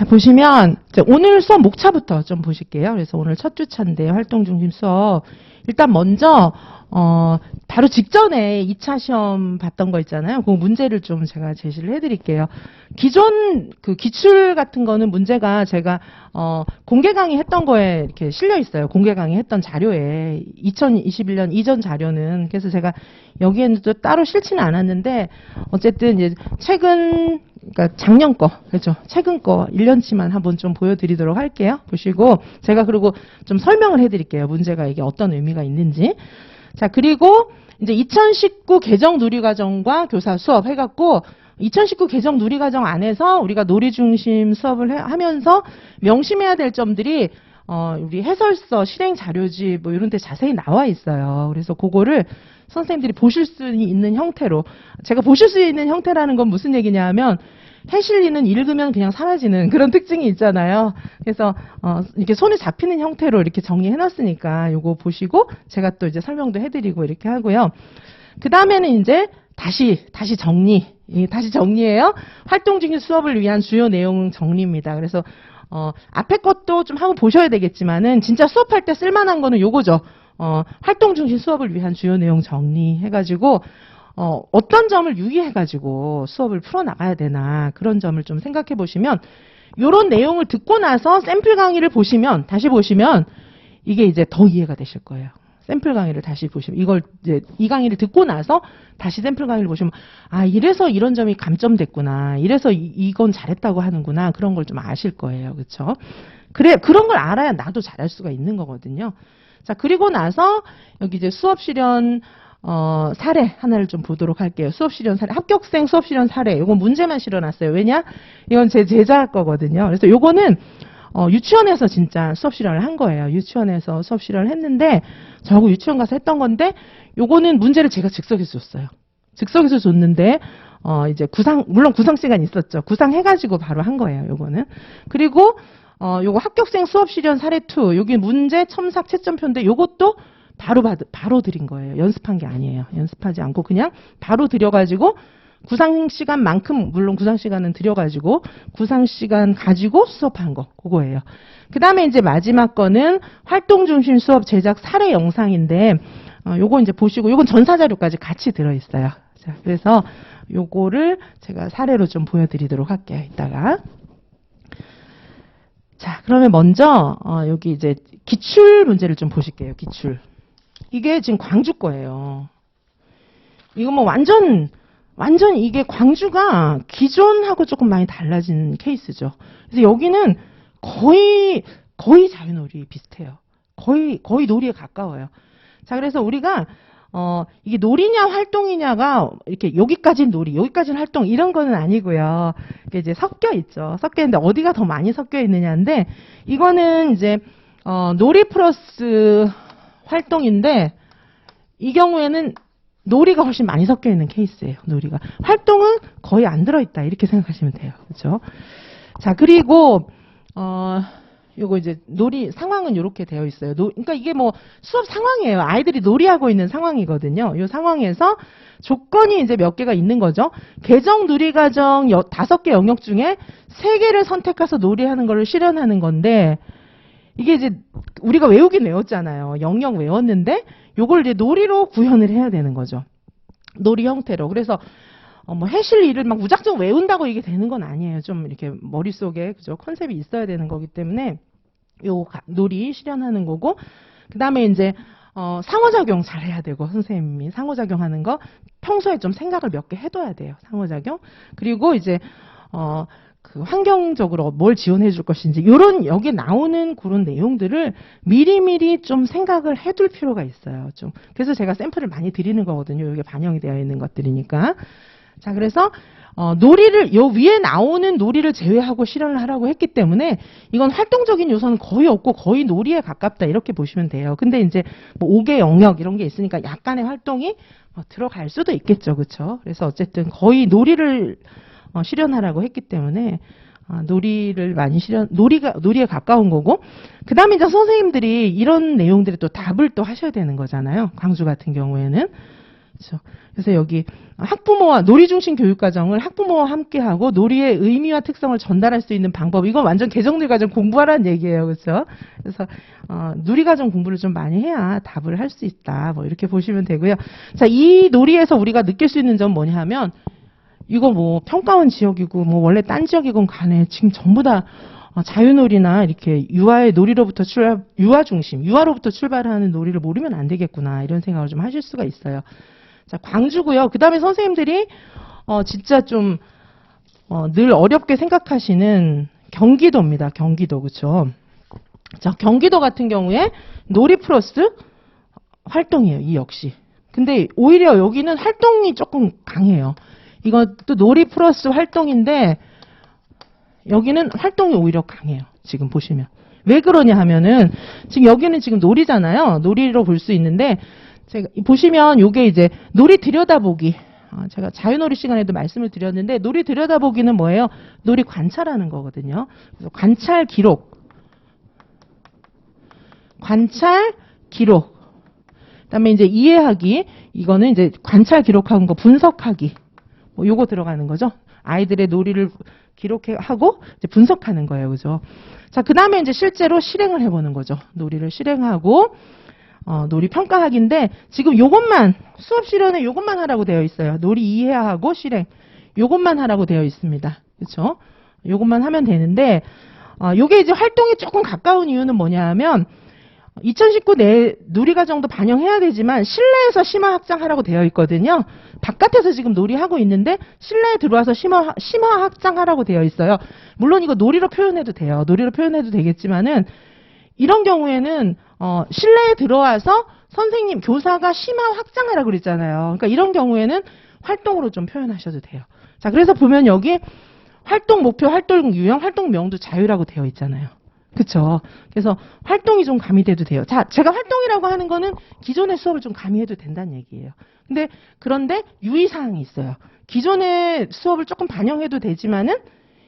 자, 보시면 오늘 수업 목차부터 좀 보실게요. 그래서 오늘 첫 주차인데 활동 중심 수업. 일단 먼저 바로 직전에 2차 시험 봤던 거 있잖아요. 그 문제를 좀 제가 제시를 해드릴게요. 기존 그 기출 같은 거는 문제가 제가 공개 강의 했던 거에 이렇게 실려 있어요. 공개 강의 했던 자료에 2021년 이전 자료는. 그래서 제가 여기에는 또 따로 싫지는 않았는데 어쨌든 이제 그러니까 작년 거, 그렇죠? 최근 거 1년치만 한번 좀 보여드리도록 할게요. 보시고 제가 그리고 좀 설명을 해드릴게요. 문제가 이게 어떤 의미가 있는지. 자, 그리고 이제 2019 개정 누리과정과 교사 수업 해갖고 2019 개정 누리과정 안에서 우리가 놀이 중심 수업을 하면서 명심해야 될 점들이 우리 해설서, 실행 자료지 뭐 이런 데 자세히 나와 있어요. 그래서 그거를 선생님들이 보실 수 있는 형태로, 제가 보실 수 있는 형태라는 건 무슨 얘기냐 면 해실리는 읽으면 그냥 사라지는 그런 특징이 있잖아요. 그래서 이렇게 손에 잡히는 형태로 이렇게 정리해 놨으니까 요거 보시고 제가 또 이제 설명도 해드리고 이렇게 하고요. 그 다음에는 이제 다시 정리해요. 활동 중심 수업을 위한 주요 내용 정리입니다. 그래서 앞에 것도 좀 한번 보셔야 되겠지만은 진짜 수업할 때 쓸만한 거는 요거죠. 활동 중심 수업을 위한 주요 내용 정리해가지고 어떤 점을 유의해가지고 수업을 풀어나가야 되나 그런 점을 좀 생각해 보시면 이런 내용을 듣고 나서 샘플 강의를 보시면 다시 보시면 이게 이제 더 이해가 되실 거예요. 샘플 강의를 다시 보시면 이걸 이제 이 강의를 듣고 나서 다시 샘플 강의를 보시면 아 이래서 이런 점이 감점됐구나. 이래서 이건 잘했다고 하는구나. 그런 걸 좀 아실 거예요. 그렇죠? 그런 걸 알아야 나도 잘할 수가 있는 거거든요. 자, 그리고 나서 여기 이제 수업 실현 사례 하나를 좀 보도록 할게요. 수업 실현 사례, 합격생 수업 실현 사례. 이건 문제만 실어놨어요. 왜냐? 이건 제 제자 거거든요. 그래서 요거는 유치원에서 진짜 수업 실현을 한 거예요. 유치원에서 수업 실현을 했는데 저하고 유치원 가서 했던 건데 요거는 문제를 제가 즉석에서 줬어요. 즉석에서 줬는데 이제 물론 구상 시간 있었죠. 구상 해가지고 바로 한 거예요. 요거는. 그리고 요거 합격생 수업 실현 사례 2. 여기 문제 첨삭 채점표인데 요것도 바로 드린 거예요. 연습한 게 아니에요. 연습하지 않고 그냥 바로 드려가지고 구상 시간만큼 물론 구상 시간은 드려가지고 구상 시간 가지고 수업한 거 그거예요. 그 다음에 이제 마지막 거는 활동 중심 수업 제작 사례 영상인데 요거 이제 보시고 요건 전사 자료까지 같이 들어있어요. 자, 그래서 요거를 제가 사례로 좀 보여드리도록 할게요. 이따가. 자, 그러면 먼저 여기 이제 기출 문제를 좀 보실게요. 기출. 이게 지금 광주 거예요. 이거 뭐 완전 이게 광주가 기존하고 조금 많이 달라진 케이스죠. 그래서 여기는 거의 자유놀이 비슷해요. 거의 놀이에 가까워요. 자, 그래서 우리가 이게 놀이냐 활동이냐가 이렇게 여기까지는 놀이, 여기까지는 활동 이런 거는 아니고요. 이게 이제 섞여 있죠. 섞여 있는데 어디가 더 많이 섞여 있느냐인데 이거는 이제 놀이 플러스 활동인데 이 경우에는 놀이가 훨씬 많이 섞여 있는 케이스예요. 놀이가. 활동은 거의 안 들어있다. 이렇게 생각하시면 돼요. 그렇죠? 자, 그리고 요거 이제 놀이 상황은 이렇게 되어 있어요. 그러니까 이게 뭐 수업 상황이에요. 아이들이 놀이하고 있는 상황이거든요. 이 상황에서 조건이 이제 몇 개가 있는 거죠. 개정 누리과정 5개 영역 중에 3개를 선택해서 놀이하는 거를 실현하는 건데 이게 이제 우리가 외우긴 외웠잖아요. 영역 외웠는데 요걸 이제 놀이로 구현을 해야 되는 거죠. 놀이 형태로. 그래서 뭐 해실 일을 막 무작정 외운다고 이게 되는 건 아니에요. 좀 이렇게 머릿속에 그죠? 컨셉이 있어야 되는 거기 때문에 요 놀이 실현하는 거고 그다음에 이제 상호작용 잘 해야 되고 선생님이 상호작용하는 거 평소에 좀 생각을 몇 개 해둬야 돼요. 상호작용. 그리고 이제 그 환경적으로 뭘 지원해 줄 것인지 요런 여기 나오는 그런 내용들을 미리미리 좀 생각을 해둘 필요가 있어요. 좀 그래서 제가 샘플을 많이 드리는 거거든요. 여기 반영이 되어 있는 것들이니까. 자, 그래서 놀이를 요 위에 나오는 놀이를 제외하고 실현을 하라고 했기 때문에 이건 활동적인 요소는 거의 없고 거의 놀이에 가깝다 이렇게 보시면 돼요. 근데 이제 뭐 5개 영역 이런 게 있으니까 약간의 활동이 들어갈 수도 있겠죠. 그렇죠? 그래서 어쨌든 거의 놀이를 실현하라고 했기 때문에 놀이를 많이 놀이에 가까운 거고 그 다음에 이제 선생님들이 이런 내용들이 또 답을 또 하셔야 되는 거잖아요. 광주 같은 경우에는 그렇죠. 그래서 여기 학부모와 놀이 중심 교육과정을 학부모와 함께하고 놀이의 의미와 특성을 전달할 수 있는 방법. 이건 완전 개정놀이 과정 공부하라는 얘기예요. 그렇죠? 그래서 놀이 과정 공부를 좀 많이 해야 답을 할 수 있다. 뭐 이렇게 보시면 되고요. 자, 이 놀이에서 우리가 느낄 수 있는 점 뭐냐 하면 이거 뭐 평가원 지역이고 뭐 원래 딴 지역이건 간에 지금 전부 다 자유놀이나 이렇게 유아로부터 출발하는 놀이를 모르면 안 되겠구나 이런 생각을 좀 하실 수가 있어요. 자, 광주고요. 그 다음에 선생님들이 진짜 좀 늘 어렵게 생각하시는 경기도입니다. 경기도 그렇죠. 자, 경기도 같은 경우에 놀이 플러스 활동이에요. 이 역시. 근데 오히려 여기는 활동이 조금 강해요. 이것도 놀이 플러스 활동인데 여기는 활동이 오히려 강해요. 지금 보시면. 왜 그러냐 하면은 지금 여기는 지금 놀이잖아요. 놀이로 볼 수 있는데 제가 보시면 요게 이제 놀이 들여다보기. 제가 자유놀이 시간에도 말씀을 드렸는데 놀이 들여다보기는 뭐예요? 놀이 관찰하는 거거든요. 그래서 관찰 기록. 그다음에 이제 이해하기. 이거는 이제 관찰 기록하는 거 분석하기. 뭐 요거 들어가는 거죠. 아이들의 놀이를 기록하고 이제 분석하는 거예요. 그죠? 자, 그 다음에 이제 실제로 실행을 해보는 거죠. 놀이를 실행하고, 놀이 평가하기인데, 지금 요것만, 수업 실현에 요것만 하라고 되어 있어요. 놀이 이해하고 실행. 요것만 하라고 되어 있습니다. 그쵸? 요것만 하면 되는데, 요게 이제 활동이 조금 가까운 이유는 뭐냐 하면, 2019 내 놀이과정도 반영해야 되지만 실내에서 심화 확장하라고 되어 있거든요. 바깥에서 지금 놀이하고 있는데 실내에 들어와서 심화 확장하라고 되어 있어요. 물론 이거 놀이로 표현해도 돼요. 놀이로 표현해도 되겠지만은 이런 경우에는 실내에 들어와서 선생님, 교사가 심화 확장하라고 그랬잖아요. 그러니까 이런 경우에는 활동으로 좀 표현하셔도 돼요. 자, 그래서 보면 여기 활동 목표, 활동 유형, 활동명도 자유라고 되어 있잖아요. 그쵸. 그래서 활동이 좀 가미돼도 돼요. 자, 제가 활동이라고 하는 거는 기존의 수업을 좀 가미해도 된다는 얘기예요. 그런데 유의사항이 있어요. 기존의 수업을 조금 반영해도 되지만은,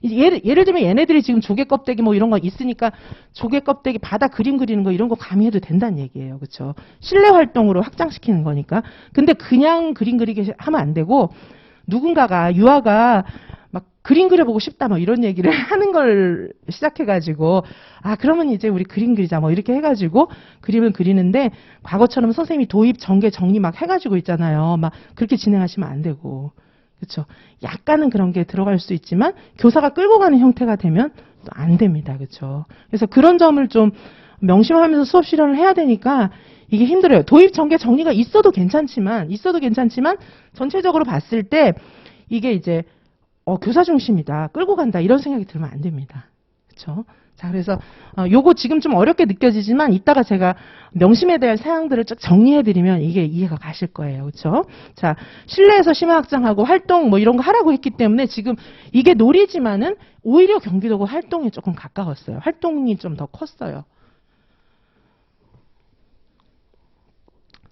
예를 들면 얘네들이 지금 조개 껍데기 뭐 이런 거 있으니까 조개 껍데기 바다 그림 그리는 거 이런 거 가미해도 된다는 얘기예요. 그쵸. 실내 활동으로 확장시키는 거니까. 근데 그냥 그림 그리게 하면 안 되고, 누군가가, 유아가 막 그림 그려보고 싶다 뭐 이런 얘기를 하는 걸 시작해가지고 그러면 이제 우리 그림 그리자 뭐 이렇게 해가지고 그림을 그리는데 과거처럼 선생님이 도입 전개 정리 막 해가지고 있잖아요. 막 그렇게 진행하시면 안 되고 그렇죠. 약간은 그런 게 들어갈 수 있지만 교사가 끌고 가는 형태가 되면 또 안 됩니다. 그렇죠. 그래서 그런 점을 좀 명심하면서 수업 실현을 해야 되니까 이게 힘들어요. 도입 전개 정리가 있어도 괜찮지만 전체적으로 봤을 때 이게 이제 교사 중심이다. 끌고 간다. 이런 생각이 들면 안 됩니다. 그렇죠? 자, 그래서 요거 지금 좀 어렵게 느껴지지만 이따가 제가 명심에 대한 사항들을 쭉 정리해 드리면 이게 이해가 가실 거예요. 그렇죠? 자, 실내에서 심화 확장하고 활동 뭐 이런 거 하라고 했기 때문에 지금 이게 놀이지만은 오히려 경기도가 활동에 조금 가까웠어요. 활동이 좀 더 컸어요.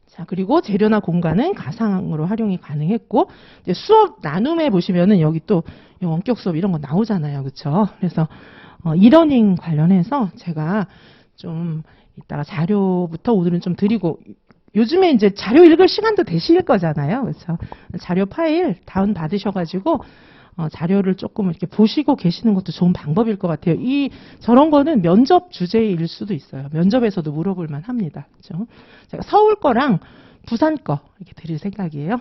자, 그리고 재료나 공간은 가상으로 활용이 가능했고, 이제 수업 나눔에 보시면은 여기 또 원격 수업 이런 거 나오잖아요. 그쵸? 그래서, 이러닝 관련해서 제가 좀 이따가 자료부터 오늘은 좀 드리고, 요즘에 이제 자료 읽을 시간도 되실 거잖아요. 그쵸? 자료 파일 다운 받으셔가지고, 자료를 조금 이렇게 보시고 계시는 것도 좋은 방법일 것 같아요. 저런 거는 면접 주제일 수도 있어요. 면접에서도 물어볼 만 합니다. 그렇죠? 제가 서울 거랑 부산 거 이렇게 드릴 생각이에요.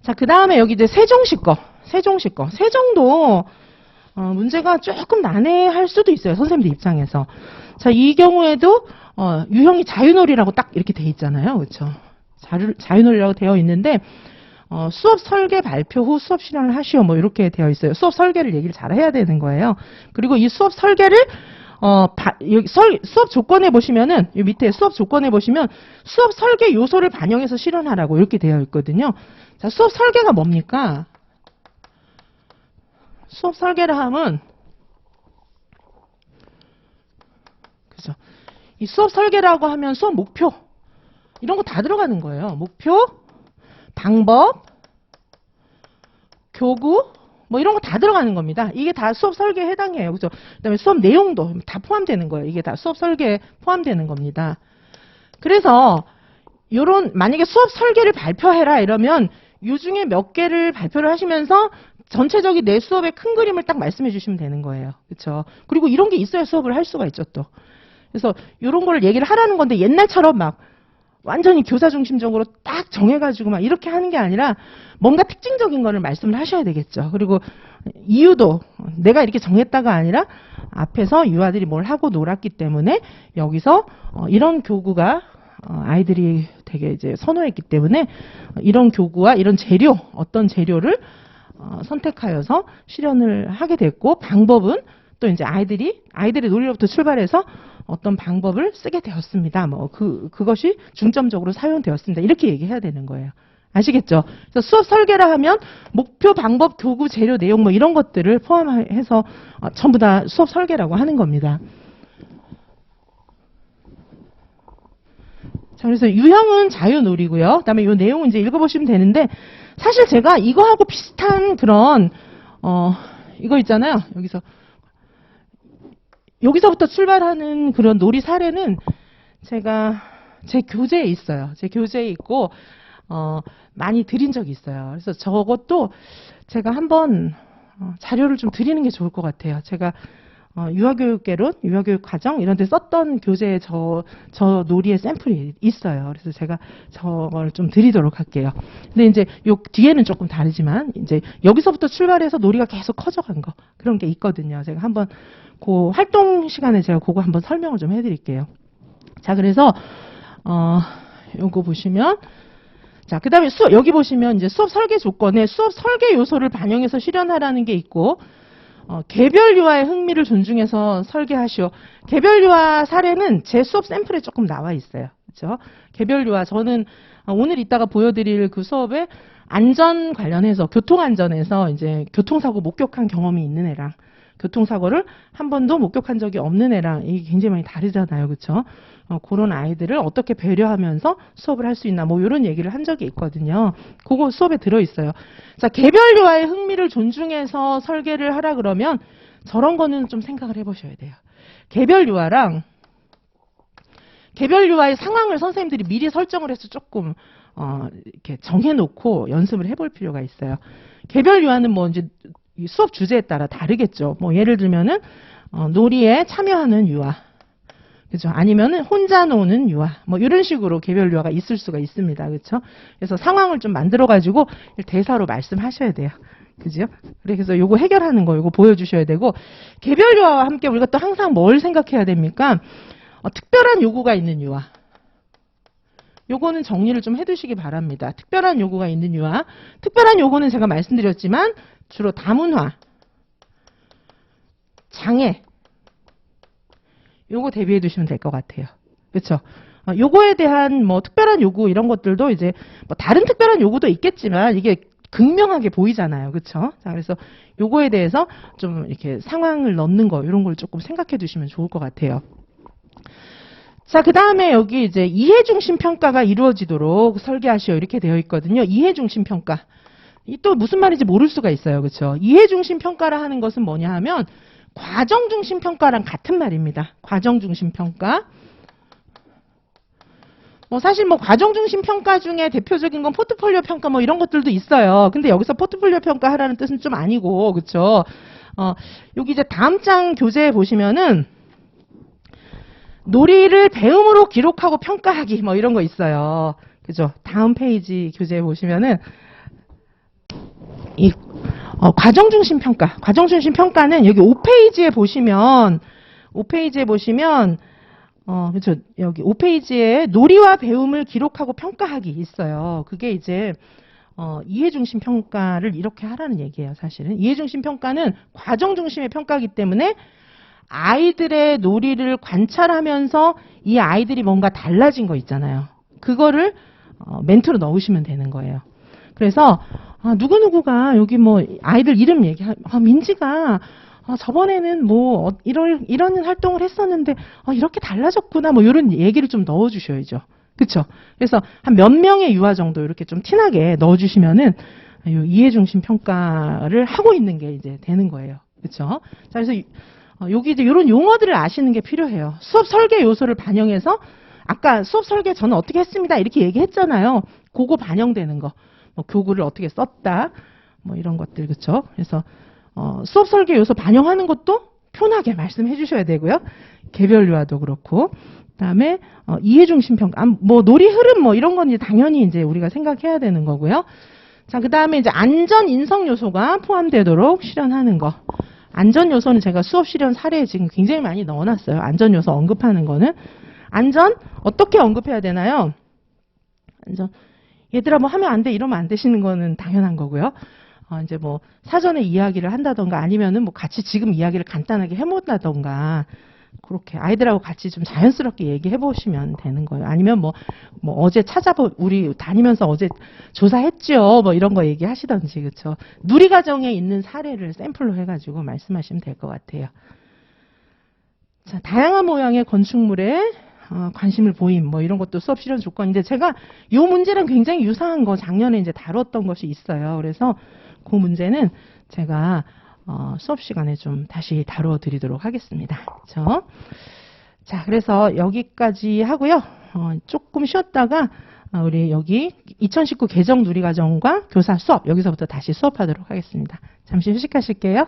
자, 그 다음에 여기 이제 세종시 거. 세종도 문제가 조금 난해할 수도 있어요. 선생님들 입장에서. 자, 이 경우에도 유형이 자유놀이라고 딱 이렇게 돼 있잖아요. 그렇죠? 자유놀이라고 되어 있는데 수업 설계 발표 후 수업 실현을 하시오 뭐 이렇게 되어 있어요. 수업 설계를 얘기를 잘 해야 되는 거예요. 그리고 이 수업 설계를 여기 수업 조건에 보시면은 이 밑에 수업 조건에 보시면 수업 설계 요소를 반영해서 실현하라고 이렇게 되어 있거든요. 자, 수업 설계가 뭡니까? 수업 설계를 하면 그죠? 이 수업 설계라고 하면 수업 목표 이런 거 다 들어가는 거예요. 목표, 방법, 교구 뭐 이런 거 다 들어가는 겁니다. 이게 다 수업 설계에 해당해요. 그죠? 그다음에 수업 내용도 다 포함되는 거예요. 이게 다 수업 설계에 포함되는 겁니다. 그래서 요런 만약에 수업 설계를 발표해라 이러면 요 중에 몇 개를 발표를 하시면서 전체적인 내 수업의 큰 그림을 딱 말씀해 주시면 되는 거예요. 그렇죠? 그리고 이런 게 있어야 수업을 할 수가 있죠, 또. 그래서 이런 거를 얘기를 하라는 건데 옛날처럼 막 완전히 교사 중심적으로 딱 정해가지고 막 이렇게 하는 게 아니라 뭔가 특징적인 거를 말씀을 하셔야 되겠죠. 그리고 이유도 내가 이렇게 정했다가 아니라 앞에서 유아들이 뭘 하고 놀았기 때문에 여기서 이런 교구가 아이들이 되게 이제 선호했기 때문에 이런 교구와 이런 재료, 어떤 재료를 선택하여서 실현을 하게 됐고 방법은 또 이제 아이들의 논리로부터 출발해서 어떤 방법을 쓰게 되었습니다. 뭐 그것이 중점적으로 사용되었습니다. 이렇게 얘기해야 되는 거예요. 아시겠죠? 그래서 수업 설계라 하면 목표, 방법, 교구, 재료, 내용 뭐 이런 것들을 포함해서 전부 다 수업 설계라고 하는 겁니다. 자, 그래서 유형은 자유놀이고요. 그다음에 이 내용은 이제 읽어보시면 되는데 사실 제가 이거하고 비슷한 그런 이거 있잖아요. 여기서부터 출발하는 그런 놀이 사례는 제가 제 교재에 있어요. 제 교재에 있고 많이 드린 적이 있어요. 그래서 저것도 제가 한번 자료를 좀 드리는 게 좋을 것 같아요. 제가 유아교육개론, 유아교육 과정 이런 데 썼던 교재에 저 놀이의 샘플이 있어요. 그래서 제가 저걸 좀 드리도록 할게요. 근데 이제 요 뒤에는 조금 다르지만 이제 여기서부터 출발해서 놀이가 계속 커져간 거 그런 게 있거든요. 제가 한번 그 활동 시간에 제가 그거 한번 설명을 좀 해드릴게요. 자, 그래서 요거 보시면 자, 그 다음에 여기 보시면 이제 수업 설계 조건에 수업 설계 요소를 반영해서 실현하라는 게 있고, 개별 유아의 흥미를 존중해서 설계하시오. 개별 유아 사례는 제 수업 샘플에 조금 나와 있어요. 그렇죠? 개별 유아, 저는 오늘 이따가 보여드릴 그 수업에 안전 관련해서, 교통안전에서 이제 교통사고 목격한 경험이 있는 애랑, 교통사고를 한 번도 목격한 적이 없는 애랑 이게 굉장히 많이 다르잖아요. 그렇죠? 그런 아이들을 어떻게 배려하면서 수업을 할 수 있나 뭐 이런 얘기를 한 적이 있거든요. 그거 수업에 들어있어요. 자, 개별 유아의 흥미를 존중해서 설계를 하라 그러면 저런 거는 좀 생각을 해보셔야 돼요. 개별 유아의 상황을 선생님들이 미리 설정을 해서 조금 이렇게 정해놓고 연습을 해볼 필요가 있어요. 개별 유아는 뭐 이제 수업 주제에 따라 다르겠죠. 뭐 예를 들면은 놀이에 참여하는 유아, 그죠? 아니면은 혼자 노는 유아, 뭐 이런 식으로 개별 유아가 있을 수가 있습니다, 그렇죠? 그래서 상황을 좀 만들어 가지고 대사로 말씀하셔야 돼요, 그죠? 그래서 요거 해결하는 거, 요거 보여주셔야 되고 개별 유아와 함께 우리가 또 항상 뭘 생각해야 됩니까? 특별한 요구가 있는 유아. 요거는 정리를 좀 해두시기 바랍니다. 특별한 요구가 있는 유아. 특별한 요구는 제가 말씀드렸지만 주로 다문화, 장애, 요거 대비해 두시면 될 것 같아요. 그렇죠? 요거에 대한 뭐 특별한 요구 이런 것들도 이제 뭐 다른 특별한 요구도 있겠지만 이게 극명하게 보이잖아요. 그렇죠? 자, 그래서 요거에 대해서 좀 이렇게 상황을 넣는 거 이런 걸 조금 생각해 두시면 좋을 것 같아요. 자, 그 다음에 여기 이제 이해 중심 평가가 이루어지도록 설계하시오 이렇게 되어 있거든요. 이해 중심 평가. 이 또 무슨 말인지 모를 수가 있어요. 그렇죠? 이해 중심 평가라 하는 것은 뭐냐 하면 과정 중심 평가랑 같은 말입니다. 과정 중심 평가. 뭐 사실 뭐 과정 중심 평가 중에 대표적인 건 포트폴리오 평가 뭐 이런 것들도 있어요. 근데 여기서 포트폴리오 평가 하라는 뜻은 좀 아니고, 그렇죠? 여기 이제 다음 장 교재에 보시면은 놀이를 배움으로 기록하고 평가하기 뭐 이런 거 있어요. 그죠? 다음 페이지 교재에 보시면은 이 과정 중심 평가. 과정 중심 평가는 여기 5페이지에 보시면 그렇죠. 여기 5페이지에 놀이와 배움을 기록하고 평가하기 있어요. 그게 이제 이해 중심 평가를 이렇게 하라는 얘기예요, 사실은. 이해 중심 평가는 과정 중심의 평가이기 때문에 아이들의 놀이를 관찰하면서 이 아이들이 뭔가 달라진 거 있잖아요. 그거를 멘트로 넣으시면 되는 거예요. 그래서 누구누구가 여기 뭐 아이들 이름 민지가 저번에는 뭐 이런 활동을 했었는데 이렇게 달라졌구나 뭐 이런 얘기를 좀 넣어주셔야죠. 그렇죠? 그래서 한 몇 명의 유아 정도 이렇게 좀 티나게 넣어주시면은 이해 중심 평가를 하고 있는 게 이제 되는 거예요. 그렇죠? 자, 그래서 여기 이제 이런 용어들을 아시는 게 필요해요. 수업 설계 요소를 반영해서 아까 수업 설계 저는 어떻게 했습니다. 이렇게 얘기했잖아요. 그거 반영되는 거. 뭐 교구를 어떻게 썼다. 뭐 이런 것들, 그쵸? 그래서, 수업 설계 요소 반영하는 것도 편하게 말씀해 주셔야 되고요. 개별 유아도 그렇고. 그다음에 이해 중심 평가, 뭐 놀이 흐름 뭐 이런 건 이제 당연히 이제 우리가 생각해야 되는 거고요. 자, 그다음에 이제 안전 인성 요소가 포함되도록 실현하는 거. 안전 요소는 제가 수업 실현 사례에 지금 굉장히 많이 넣어놨어요. 안전 요소 언급하는 거는. 안전 어떻게 언급해야 되나요? 안전 얘들아 뭐 하면 안 돼 이러면 안 되시는 거는 당연한 거고요. 이제 뭐 사전에 이야기를 한다던가 아니면은 뭐 같이 지금 이야기를 간단하게 해본다던가 그렇게 아이들하고 같이 좀 자연스럽게 얘기해 보시면 되는 거예요. 아니면 뭐 어제 우리 다니면서 어제 조사했죠. 뭐 이런 거 얘기하시던지, 그쵸. 누리과정에 있는 사례를 샘플로 해가지고 말씀하시면 될 것 같아요. 자, 다양한 모양의 건축물에 관심을 보임, 뭐 이런 것도 수업 실현 조건인데 제가 이 문제랑 굉장히 유사한 거 작년에 이제 다뤘던 것이 있어요. 그래서 그 문제는 제가 수업 시간에 좀 다시 다루어 드리도록 하겠습니다. 그렇죠? 자, 그래서 여기까지 하고요. 조금 쉬었다가 우리 여기 2019 개정 누리과정과 교사 수업 여기서부터 다시 수업하도록 하겠습니다. 잠시 휴식하실게요.